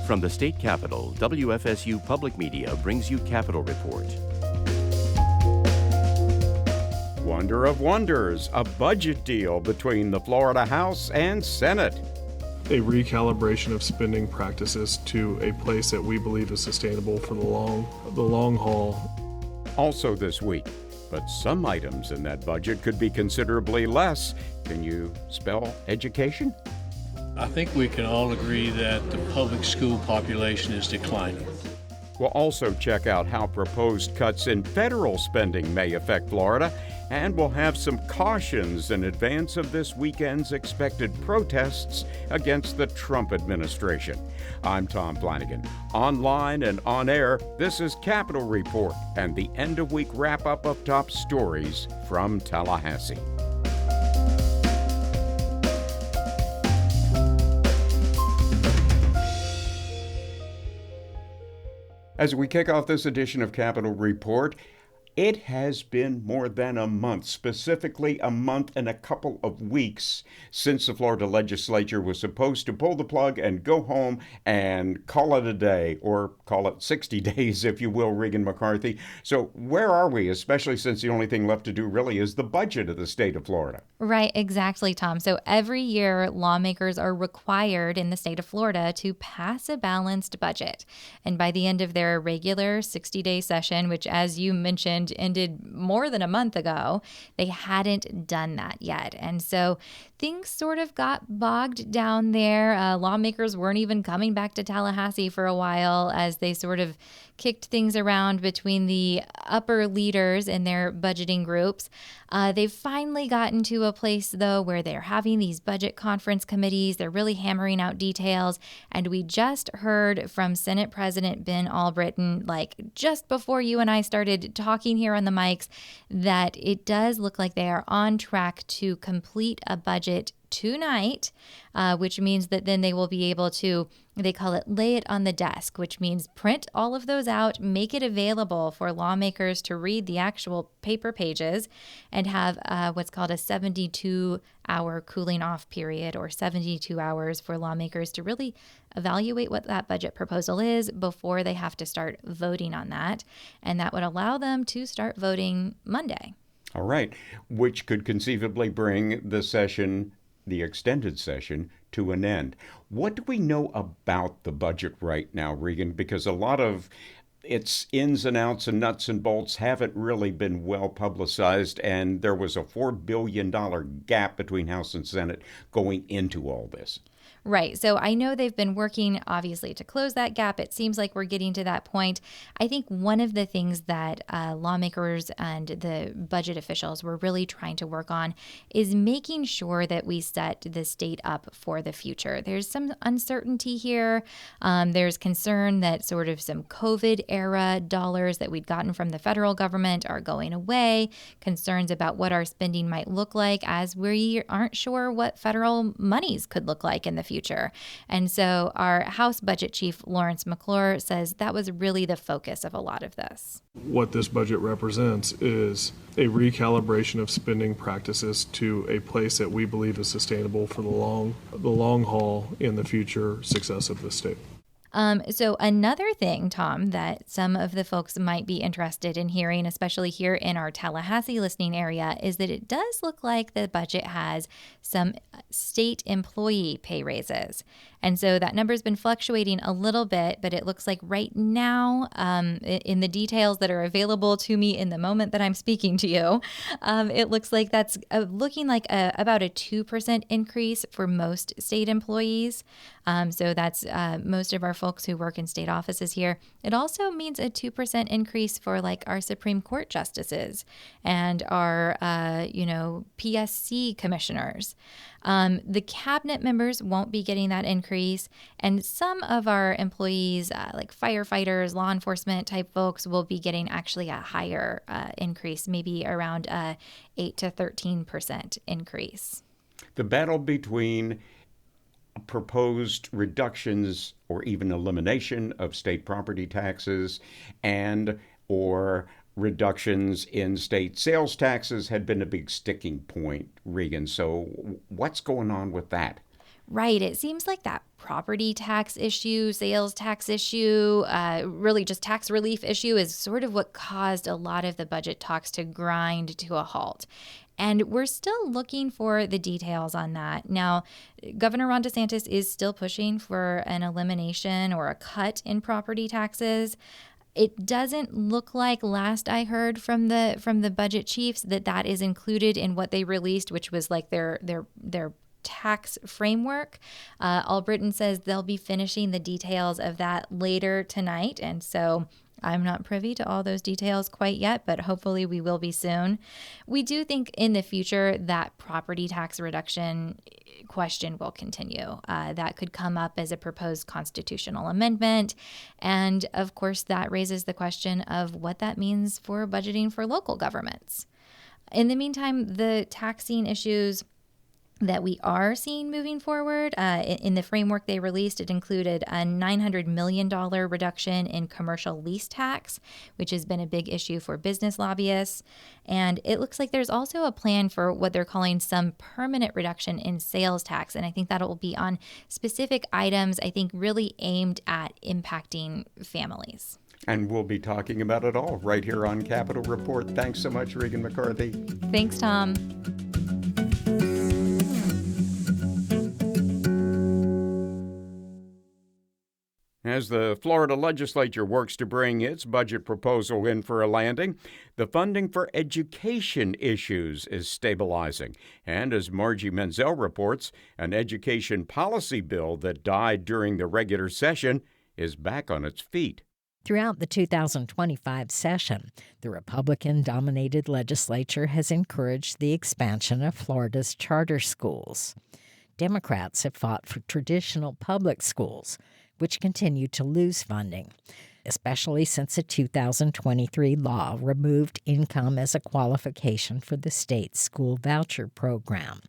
From the state capitol, WFSU Public Media brings you Capitol Report. Wonder of wonders, a budget deal between the Florida House and Senate. A recalibration of spending practices to a place that we believe is sustainable for the long haul. Also this week, but some items in that budget could be considerably less. Can you spell education? I think we can all agree that the public school population is declining. We'll also check out how proposed cuts in federal spending may affect Florida, and we'll have some cautions in advance of this weekend's expected protests against the Trump administration. I'm Tom Flanagan. Online and on air, this is Capitol Report and the end-of-week wrap-up of top stories from Tallahassee. As we kick off this edition of Capitol Report, it has been more than a month, specifically a month and a couple of weeks since the Florida legislature was supposed to pull the plug and go home and call it a day, or call it 60 days, if you will, Regan McCarthy. So where are we, especially since the only thing left to do really is the budget of the state of Florida? Right, exactly, Tom. So every year, lawmakers are required in the state of Florida to pass a balanced budget. And by the end of their regular 60-day session, which, as you mentioned, ended more than a month ago, they hadn't done that yet. And so things sort of got bogged down there. Lawmakers weren't even coming back to Tallahassee for a while as they sort of kicked things around between the upper leaders in their budgeting groups. They've finally gotten to a place, though, where they're having these budget conference committees. They're really hammering out details. And we just heard from Senate President Ben Albritton, like just before you and I started talking here on the mics, that it does look like they are on track to complete a budget tonight, which means that then they will be able to, they call it lay it on the desk, which means print all of those out, make it available for lawmakers to read the actual paper pages, and have what's called a 72-hour cooling off period, or 72 hours for lawmakers to really evaluate what that budget proposal is before they have to start voting on that. And that would allow them to start voting Monday. All right, which could conceivably bring the extended session, to an end. What do we know about the budget right now, Regan? Because a lot of its ins and outs and nuts and bolts haven't really been well publicized, and there was a $4 billion gap between House and Senate going into all this. Right. So I know they've been working, obviously, to close that gap. It seems like we're getting to that point. I think one of the things that lawmakers and the budget officials were really trying to work on is making sure that we set the state up for the future. There's some uncertainty here. There's concern that sort of some COVID-era dollars that we'd gotten from the federal government are going away, concerns about what our spending might look like, as we aren't sure what federal monies could look like in the future. And so our House Budget Chief, Lawrence McClure, says that was really the focus of a lot of this. What this budget represents is a recalibration of spending practices to a place that we believe is sustainable for the long haul in the future success of the state. So another thing, Tom, that some of the folks might be interested in hearing, especially here in our Tallahassee listening area, is that it does look like the budget has some state employee pay raises. And so that number's been fluctuating a little bit, but it looks like right now, in the details that are available to me in the moment that I'm speaking to you, it looks like that's looking like about a 2% increase for most state employees. So that's most of our folks who work in state offices here. It also means a 2% increase for like our Supreme Court justices and our, PSC commissioners. The cabinet members won't be getting that increase, and some of our employees, like firefighters, law enforcement type folks, will be getting actually a higher increase, maybe around a 8 to 13% increase. The battle between proposed reductions or even elimination of state property taxes and or reductions in state sales taxes had been a big sticking point, Regan. So what's going on with that? Right. It seems like that property tax issue, sales tax issue, really just tax relief issue is sort of what caused a lot of the budget talks to grind to a halt. And we're still looking for the details on that. Now, Governor Ron DeSantis is still pushing for an elimination or a cut in property taxes. It doesn't look like, last I heard from the budget chiefs, that is included in what they released, which was like their tax framework. Albritton says they'll be finishing the details of that later tonight, and so I'm not privy to all those details quite yet, but hopefully we will be soon. We do think in the future that property tax reduction question will continue. That could come up as a proposed constitutional amendment. And of course, that raises the question of what that means for budgeting for local governments. In the meantime, the taxing issues that we are seeing moving forward. In the framework they released, it included a $900 million reduction in commercial lease tax, which has been a big issue for business lobbyists. And it looks like there's also a plan for what they're calling some permanent reduction in sales tax. And I think that will be on specific items, I think really aimed at impacting families. And we'll be talking about it all right here on Capitol Report. Thanks so much, Regan McCarthy. Thanks, Tom. As the Florida legislature works to bring its budget proposal in for a landing, the funding for education issues is stabilizing. And as Margie Menzel reports, an education policy bill that died during the regular session is back on its feet. Throughout the 2025 session, the Republican-dominated legislature has encouraged the expansion of Florida's charter schools. Democrats have fought for traditional public schools, which continue to lose funding, especially since a 2023 law removed income as a qualification for the state's school voucher program.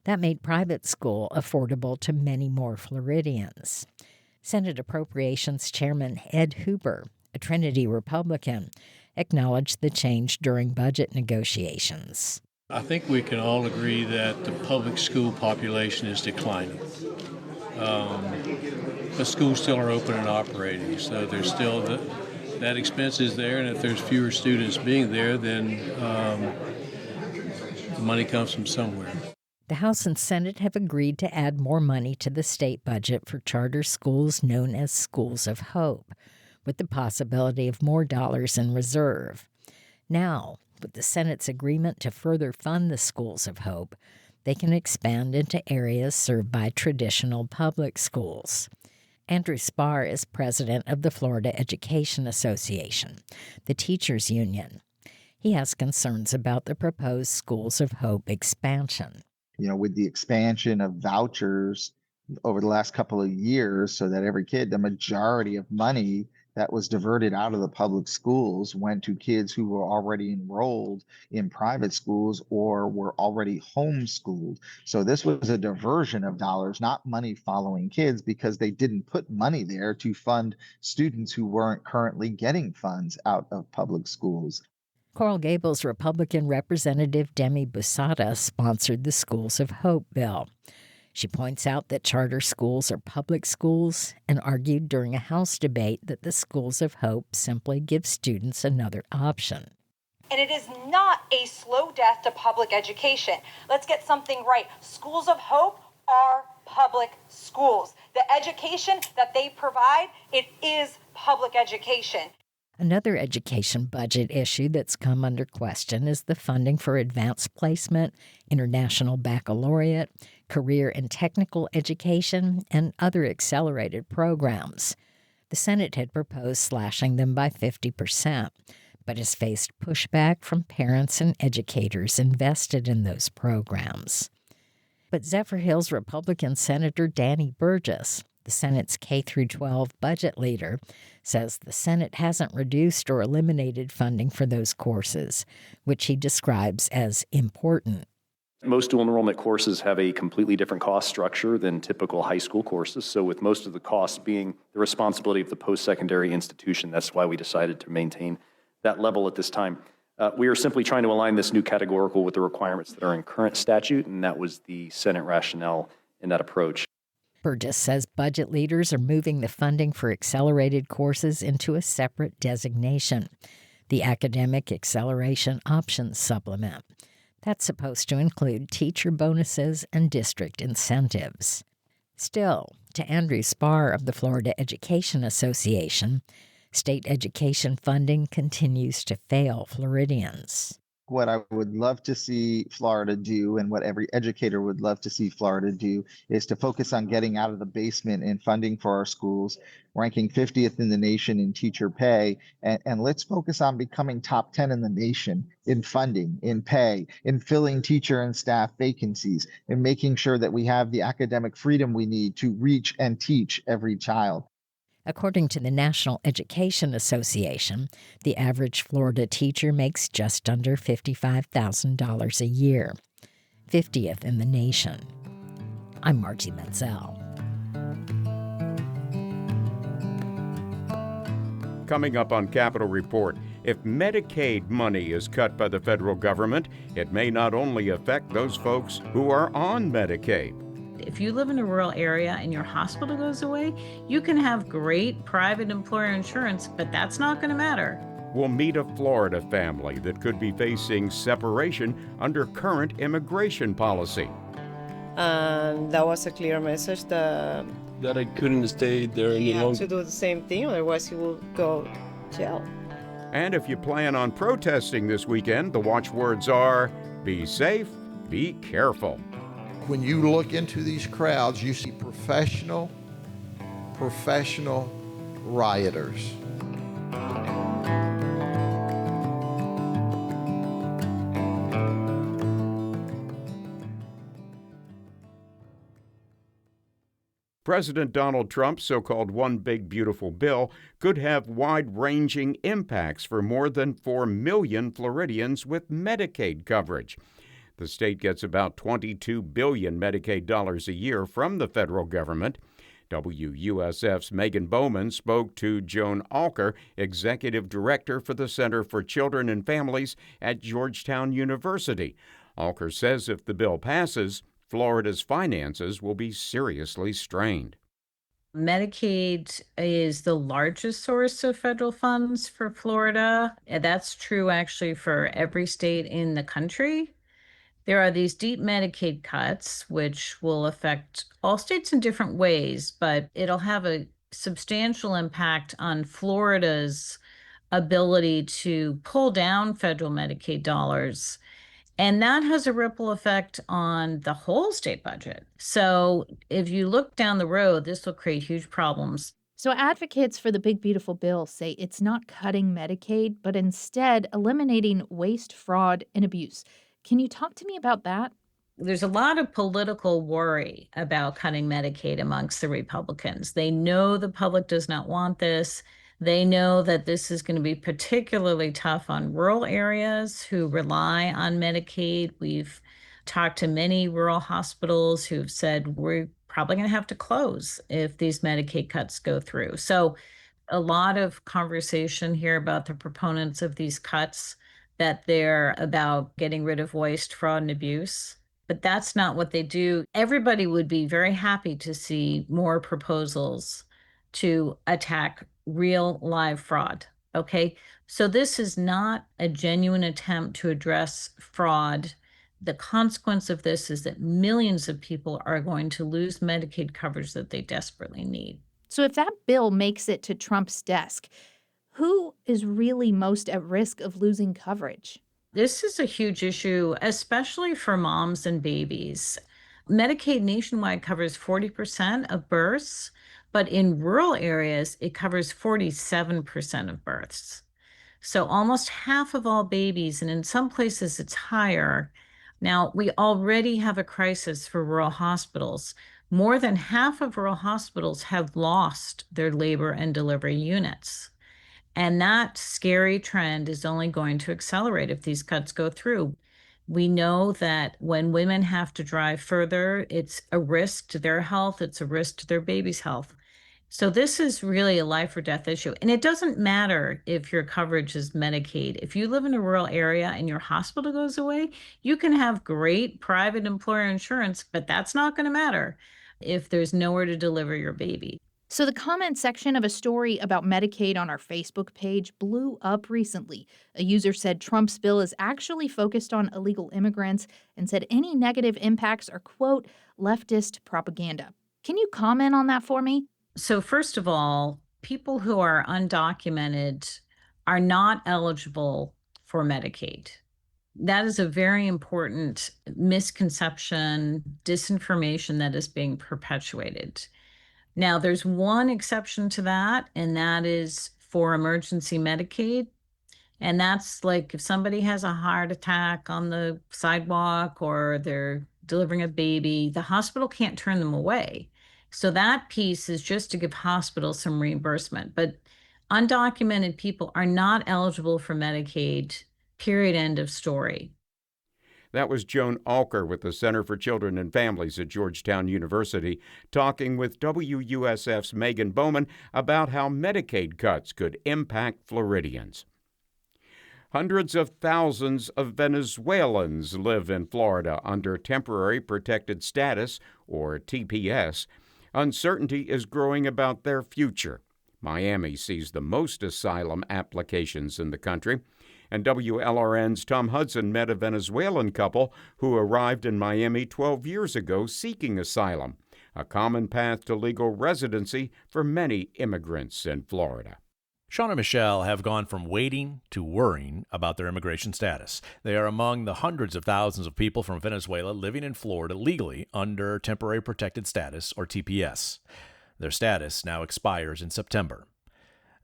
That made private school affordable to many more Floridians. Senate Appropriations Chairman Ed Huber, a Trinity Republican, acknowledged the change during budget negotiations. I think we can all agree that the public school population is declining. The schools still are open and operating, so there's still that expense is there, and if there's fewer students being there, then the money comes from somewhere. The House and Senate have agreed to add more money to the state budget for charter schools known as Schools of Hope, with the possibility of more dollars in reserve. Now, with the Senate's agreement to further fund the Schools of Hope, they can expand into areas served by traditional public schools. Andrew Spar is president of the Florida Education Association, the teachers' union. He has concerns about the proposed Schools of Hope expansion. With the expansion of vouchers over the last couple of years, so that every kid, the majority of money that was diverted out of the public schools went to kids who were already enrolled in private schools or were already homeschooled. So this was a diversion of dollars, not money following kids, because they didn't put money there to fund students who weren't currently getting funds out of public schools. Coral Gables Republican Representative Demi Busada sponsored the Schools of Hope bill. She points out that charter schools are public schools and argued during a House debate that the Schools of Hope simply give students another option. And it is not a slow death to public education. Let's get something right. Schools of Hope are public schools. The education that they provide, it is public education. Another education budget issue that's come under question is the funding for advanced placement, international baccalaureate, career and technical education, and other accelerated programs. The Senate had proposed slashing them by 50%, but has faced pushback from parents and educators invested in those programs. But Zephyr Hills Republican Senator Danny Burgess, the Senate's K-12 budget leader, says the Senate hasn't reduced or eliminated funding for those courses, which he describes as important. Most dual enrollment courses have a completely different cost structure than typical high school courses. So with most of the costs being the responsibility of the post-secondary institution, that's why we decided to maintain that level at this time. We are simply trying to align this new categorical with the requirements that are in current statute, and that was the Senate rationale in that approach. Burgess says budget leaders are moving the funding for accelerated courses into a separate designation, the Academic Acceleration Options Supplement. That's supposed to include teacher bonuses and district incentives. Still, to Andrew Spar of the Florida Education Association, state education funding continues to fail Floridians. What I would love to see Florida do, and what every educator would love to see Florida do, is to focus on getting out of the basement in funding for our schools, ranking 50th in the nation in teacher pay, and let's focus on becoming top 10 in the nation in funding, in pay, in filling teacher and staff vacancies, and making sure that we have the academic freedom we need to reach and teach every child. According to the National Education Association, the average Florida teacher makes just under $55,000 a year, 50th in the nation. I'm Margie Menzel. Coming up on Capitol Report, if Medicaid money is cut by the federal government, it may not only affect those folks who are on Medicaid. If you live in a rural area and your hospital goes away, you can have great private employer insurance, but that's not going to matter. We'll meet a Florida family that could be facing separation under current immigration policy. And that was a clear message that I couldn't stay there any longer. He had to do the same thing, otherwise he will go to jail. And if you plan on protesting this weekend, the watchwords are, be safe, be careful. When you look into these crowds, you see professional rioters. President Donald Trump's so-called One Big Beautiful Bill could have wide-ranging impacts for more than 4 million Floridians with Medicaid coverage. The state gets about $22 billion Medicaid dollars a year from the federal government. WUSF's Megan Bowman spoke to Joan Alker, Executive Director for the Center for Children and Families at Georgetown University. Alker says if the bill passes, Florida's finances will be seriously strained. Medicaid is the largest source of federal funds for Florida. And that's true actually for every state in the country. There are these deep Medicaid cuts, which will affect all states in different ways, but it'll have a substantial impact on Florida's ability to pull down federal Medicaid dollars. And that has a ripple effect on the whole state budget. So if you look down the road, this will create huge problems. So advocates for the Big Beautiful Bill say it's not cutting Medicaid, but instead eliminating waste, fraud, and abuse. Can you talk to me about that? There's a lot of political worry about cutting Medicaid amongst the Republicans. They know the public does not want this. They know that this is going to be particularly tough on rural areas who rely on Medicaid. We've talked to many rural hospitals who've said we're probably going to have to close if these Medicaid cuts go through. So a lot of conversation here about the proponents of these cuts, that they're about getting rid of waste, fraud, and abuse. But that's not what they do. Everybody would be very happy to see more proposals to attack real live fraud. Okay, so this is not a genuine attempt to address fraud. The consequence of this is that millions of people are going to lose Medicaid coverage that they desperately need. So if that bill makes it to Trump's desk, who is really most at risk of losing coverage? This is a huge issue, especially for moms and babies. Medicaid nationwide covers 40% of births, but in rural areas, it covers 47% of births. So almost half of all babies, and in some places it's higher. Now, we already have a crisis for rural hospitals. More than half of rural hospitals have lost their labor and delivery units. And that scary trend is only going to accelerate if these cuts go through. We know that when women have to drive further, it's a risk to their health, it's a risk to their baby's health. So this is really a life or death issue. And it doesn't matter if your coverage is Medicaid. If you live in a rural area and your hospital goes away, you can have great private employer insurance, but that's not going to matter. if there's nowhere to deliver your baby. So, the comment section of a story about Medicaid on our Facebook page blew up recently. A user said Trump's bill is actually focused on illegal immigrants and said any negative impacts are, quote, leftist propaganda. Can you comment on that for me? So, first of all, people who are undocumented are not eligible for Medicaid. That is a very important misconception, disinformation that is being perpetuated. Now, there's one exception to that, and that is for emergency Medicaid. And that's like if somebody has a heart attack on the sidewalk or they're delivering a baby, the hospital can't turn them away. So that piece is just to give hospitals some reimbursement. But undocumented people are not eligible for Medicaid, period, end of story. That was Joan Alker with the Center for Children and Families at Georgetown University talking with WUSF's Megan Bowman about how Medicaid cuts could impact Floridians. Hundreds of thousands of Venezuelans live in Florida under temporary protected status, or TPS. Uncertainty is growing about their future. Miami sees the most asylum applications in the country. And WLRN's Tom Hudson met a Venezuelan couple who arrived in Miami 12 years ago seeking asylum, a common path to legal residency for many immigrants in Florida. Sean and Michelle have gone from waiting to worrying about their immigration status. They are among the hundreds of thousands of people from Venezuela living in Florida legally under Temporary Protected Status, or TPS. Their status now expires in September.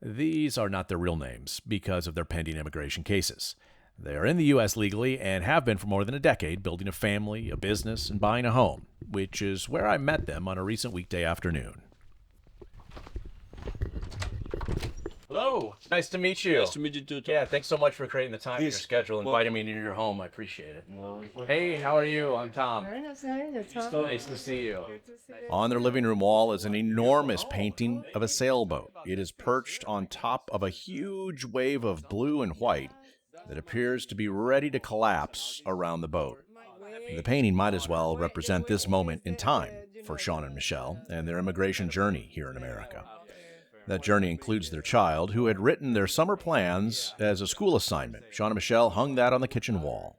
These are not their real names because of their pending immigration cases. They are in the U.S. legally and have been for more than a decade, building a family, a business, and buying a home, which is where I met them on a recent weekday afternoon. Hello. Nice to meet you. Nice to meet you too. Yeah, thanks so much for creating the time in your schedule, inviting me into your home. I appreciate it. Hey, how are you? I'm Tom. Very nice to meet you, Tom. So nice to see you. On their living room wall is an enormous painting of a sailboat. It is perched on top of a huge wave of blue and white that appears to be ready to collapse around the boat. The painting might as well represent this moment in time for Sean and Michelle and their immigration journey here in America. That journey includes their child, who had written their summer plans as a school assignment. Sean and Michelle hung that on the kitchen wall.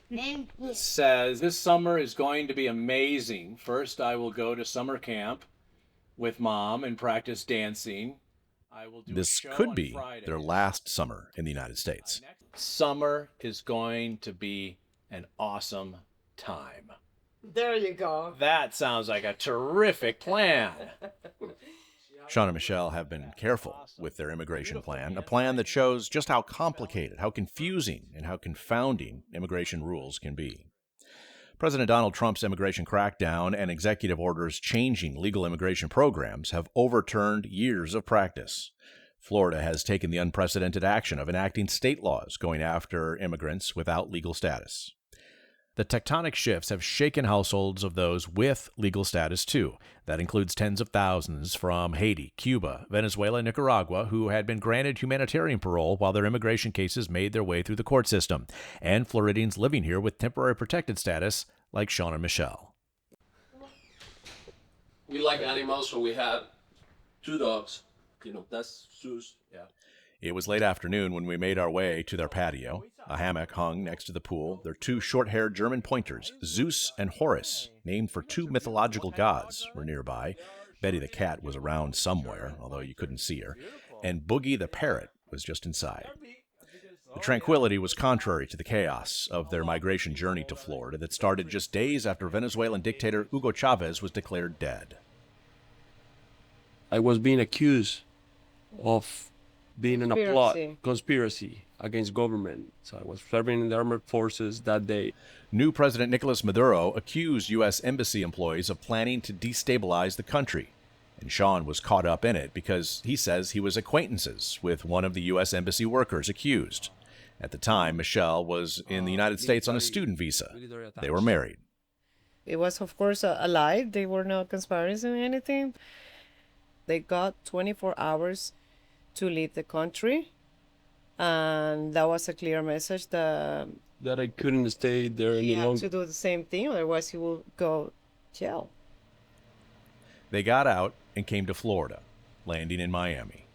It says, this summer is going to be amazing. First, I will go to summer camp with Mom and practice dancing. This could be their last summer in the United States. Summer is going to be an awesome time. There you go. That sounds like a terrific plan. Sean and Michelle have been careful with their immigration plan, a plan that shows just how complicated, how confusing, and how confounding immigration rules can be. President Donald Trump's immigration crackdown and executive orders changing legal immigration programs have overturned years of practice. Florida has taken the unprecedented action of enacting state laws going after immigrants without legal status. The tectonic shifts have shaken households of those with legal status, too. That includes tens of thousands from Haiti, Cuba, Venezuela, and Nicaragua who had been granted humanitarian parole while their immigration cases made their way through the court system, and Floridians living here with temporary protected status like Sean and Michelle. We like animals, so we have 2 dogs. That's Zeus. Yeah. It was late afternoon when we made our way to their patio. A hammock hung next to the pool. Their 2 short-haired German pointers, Zeus and Horus, named for 2 mythological gods, were nearby. Betty the cat was around somewhere, although you couldn't see her. And Boogie the parrot was just inside. The tranquility was contrary to the chaos of their migration journey to Florida that started just days after Venezuelan dictator Hugo Chavez was declared dead. I was being accused of being in a plot, conspiracy against government. So I was serving in the armed forces that day. New President Nicolas Maduro accused U.S. embassy employees of planning to destabilize the country. And Sean was caught up in it because he says he was acquaintances with one of the U.S. embassy workers accused. At the time, Michelle was in the United States on a student visa. They were married. It was, of course, a lie. They were not conspiring anything. They got 24 hours to leave the country, and that was a clear message that I couldn't stay there any longer. To do the same thing, otherwise he will go jail. They got out and came to Florida, landing in Miami.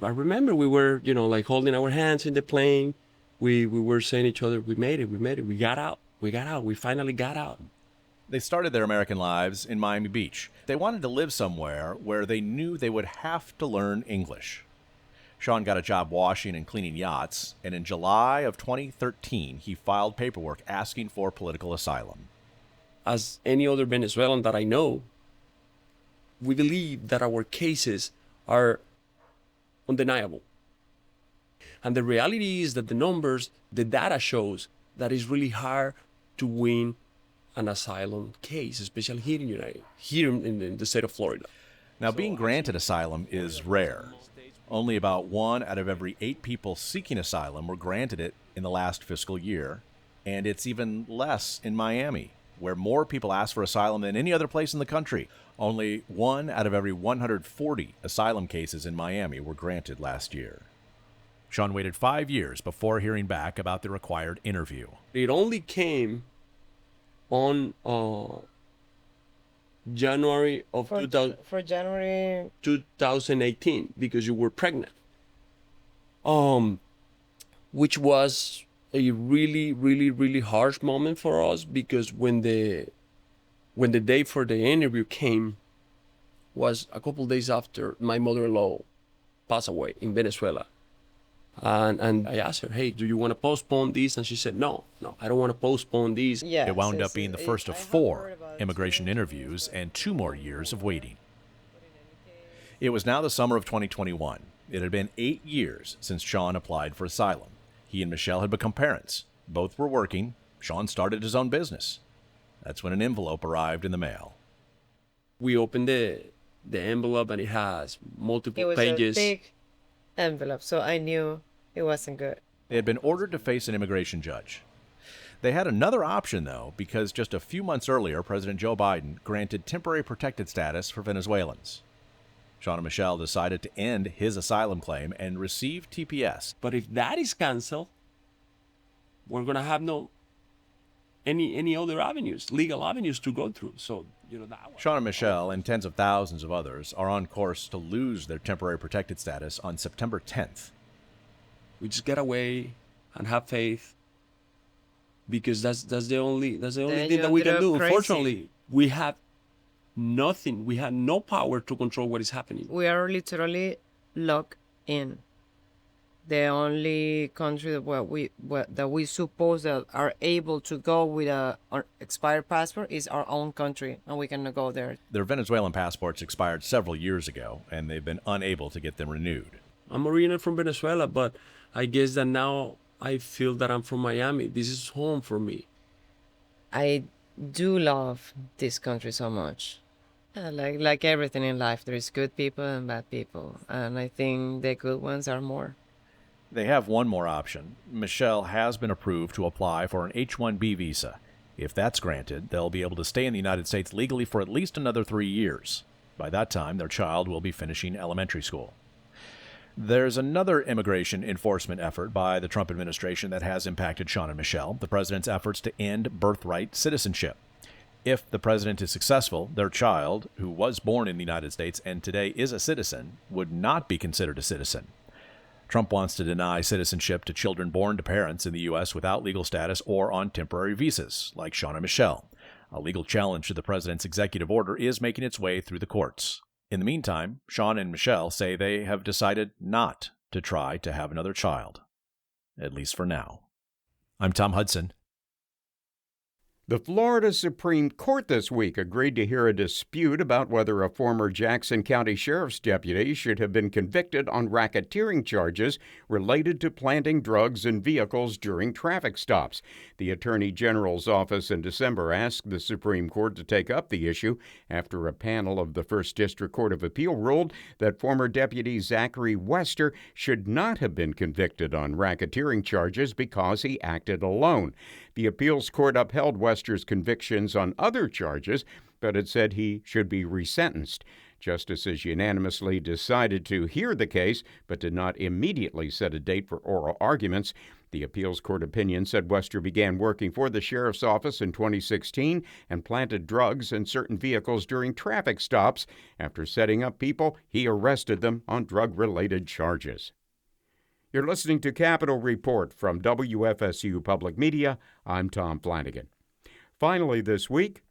I remember we were, like holding our hands in the plane. We were saying to each other, we made it, we got out, we finally got out. They started their American lives in Miami Beach. They wanted to live somewhere where they knew they would have to learn English. Sean got a job washing and cleaning yachts, and in July of 2013, he filed paperwork asking for political asylum. As any other Venezuelan that I know, we believe that our cases are undeniable. And the reality is that the data shows that it's really hard to win an asylum case, especially here in the state of Florida. Now, being granted asylum is rare. Only about 1 out of every 8 people seeking asylum were granted it in the last fiscal year, and it's even less in Miami, where more people ask for asylum than any other place in the country. Only 1 out of every 140 asylum cases in Miami were granted last year. Sean waited 5 years before hearing back about the required interview. It only came on January of 2018 because you were pregnant, which was a really, really, really harsh moment for us, because when the day for the interview came was a couple days after my mother-in-law passed away in Venezuela. And I asked her, hey, do you want to postpone this? And she said, no, I don't want to postpone these. Yes, it wound up being the first of 4 immigration interviews and 2 more years of waiting. It was now the summer of 2021. It had been 8 years since Sean applied for asylum. He and Michelle had become parents. Both were working. Sean started his own business. That's when an envelope arrived in the mail. We opened the envelope, and it has multiple pages. It was a big envelope, so I knew it wasn't good. They had been ordered to face an immigration judge. They had another option, though, because just a few months earlier, President Joe Biden granted temporary protected status for Venezuelans. Sean and Michelle decided to end his asylum claim and receive TPS. But if that is canceled, we're going to have any other avenues, legal avenues to go through. So, that Sean and Michelle and tens of thousands of others are on course to lose their temporary protected status on September 10th. We just get away and have faith, because that's the only thing that we can do. Crazy. Unfortunately, we have nothing. We have no power to control what is happening. We are literally locked in. The only country that we suppose that are able to go with an expired passport is our own country, and we cannot go there. Their Venezuelan passports expired several years ago, and they've been unable to get them renewed. I'm originally from Venezuela, but I guess that now I feel that I'm from Miami. This is home for me. I do love this country so much. Like everything in life, there is good people and bad people, and I think the good ones are more. They have one more option. Michelle has been approved to apply for an H-1B visa. If that's granted, they'll be able to stay in the United States legally for at least another 3 years. By that time, their child will be finishing elementary school. There's another immigration enforcement effort by the Trump administration that has impacted Sean and Michelle, the president's efforts to end birthright citizenship. If the president is successful, their child, who was born in the United States and today is a citizen, would not be considered a citizen. Trump wants to deny citizenship to children born to parents in the U.S. without legal status or on temporary visas, like Sean and Michelle. A legal challenge to the president's executive order is making its way through the courts. In the meantime, Sean and Michelle say they have decided not to try to have another child, at least for now. I'm Tom Hudson. The Florida Supreme Court this week agreed to hear a dispute about whether a former Jackson County Sheriff's deputy should have been convicted on racketeering charges related to planting drugs in vehicles during traffic stops. The Attorney General's office in December asked the Supreme Court to take up the issue after a panel of the First District Court of Appeal ruled that former Deputy Zachary Wester should not have been convicted on racketeering charges because he acted alone. The appeals court upheld Wester's convictions on other charges, but it said he should be resentenced. Justices unanimously decided to hear the case, but did not immediately set a date for oral arguments. The appeals court opinion said Wester began working for the sheriff's office in 2016 and planted drugs in certain vehicles during traffic stops. After setting up people, he arrested them on drug-related charges. You're listening to Capitol Report from WFSU Public Media. I'm Tom Flanagan. Finally this week,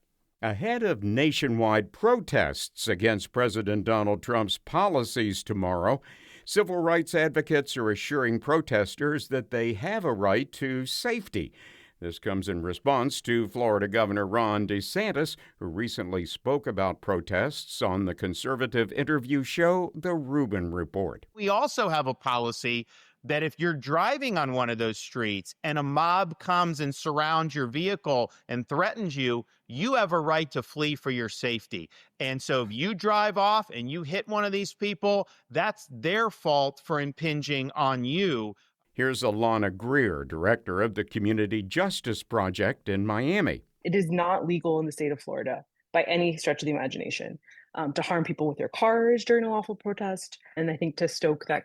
ahead of nationwide protests against President Donald Trump's policies tomorrow, civil rights advocates are assuring protesters that they have a right to safety. This comes in response to Florida Governor Ron DeSantis, who recently spoke about protests on the conservative interview show The Rubin Report. We also have a policy that if you're driving on one of those streets and a mob comes and surrounds your vehicle and threatens you, you have a right to flee for your safety. And so if you drive off and you hit one of these people, that's their fault for impinging on you. Here's Alana Greer, director of the Community Justice Project in Miami. It is not legal in the state of Florida by any stretch of the imagination to harm people with their cars during a lawful protest. And I think to stoke that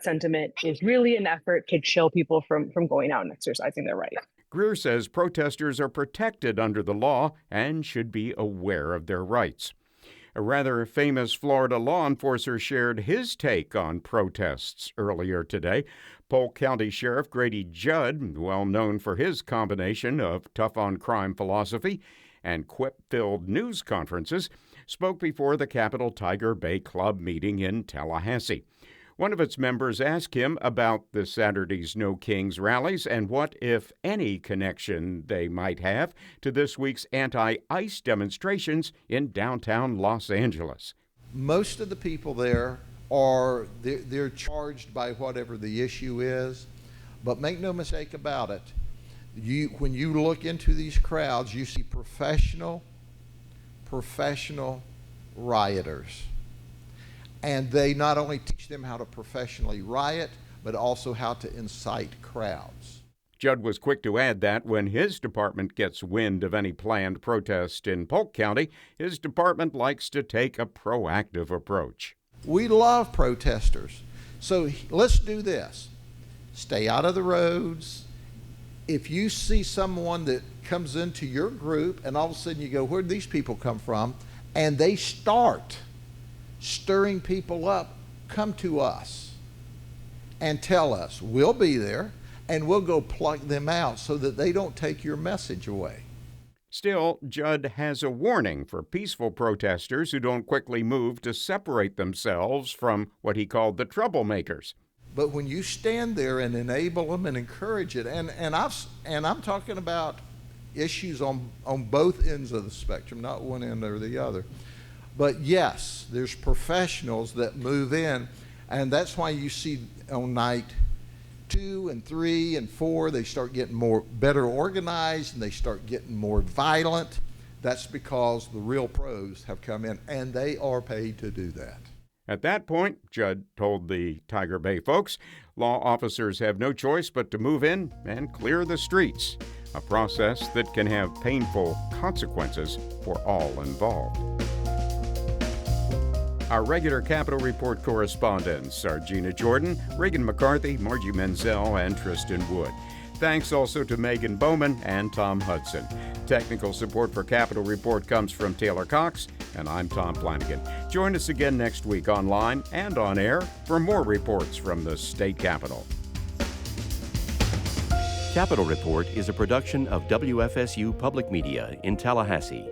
sentiment is really an effort to chill people from going out and exercising their right. Greer says protesters are protected under the law and should be aware of their rights. A rather famous Florida law enforcer shared his take on protests earlier today. Polk County Sheriff Grady Judd, well known for his combination of tough-on-crime philosophy and quip-filled news conferences, spoke before the Capitol Tiger Bay Club meeting in Tallahassee. One of its members asked him about this Saturday's No Kings rallies and what, if any, connection they might have to this week's anti-ICE demonstrations in downtown Los Angeles. Most of the people there they're charged by whatever the issue is, but make no mistake about it. When you look into these crowds, you see professional rioters. And they not only teach them how to professionally riot, but also how to incite crowds. Judd was quick to add that when his department gets wind of any planned protest in Polk County, his department likes to take a proactive approach. We love protesters. So let's do this. Stay out of the roads. If you see someone that comes into your group and all of a sudden you go, where'd these people come from? And they start stirring people up, come to us and tell us. We'll be there and we'll go pluck them out so that they don't take your message away. Still, Judd has a warning for peaceful protesters who don't quickly move to separate themselves from what he called the troublemakers. But when you stand there and enable them and encourage it, and I'm talking about issues on both ends of the spectrum, not one end or the other. But yes, there's professionals that move in, and that's why you see on night 2 and 3 and 4, they start getting better organized and they start getting more violent. That's because the real pros have come in, and they are paid to do that. At that point, Judd told the Tiger Bay folks, law officers have no choice but to move in and clear the streets, a process that can have painful consequences for all involved. Our regular Capitol Report correspondents are Gina Jordan, Reagan McCarthy, Margie Menzel, and Tristan Wood. Thanks also to Megan Bowman and Tom Hudson. Technical support for Capitol Report comes from Taylor Cox, and I'm Tom Flanagan. Join us again next week online and on air for more reports from the state capitol. Capitol Report is a production of WFSU Public Media in Tallahassee.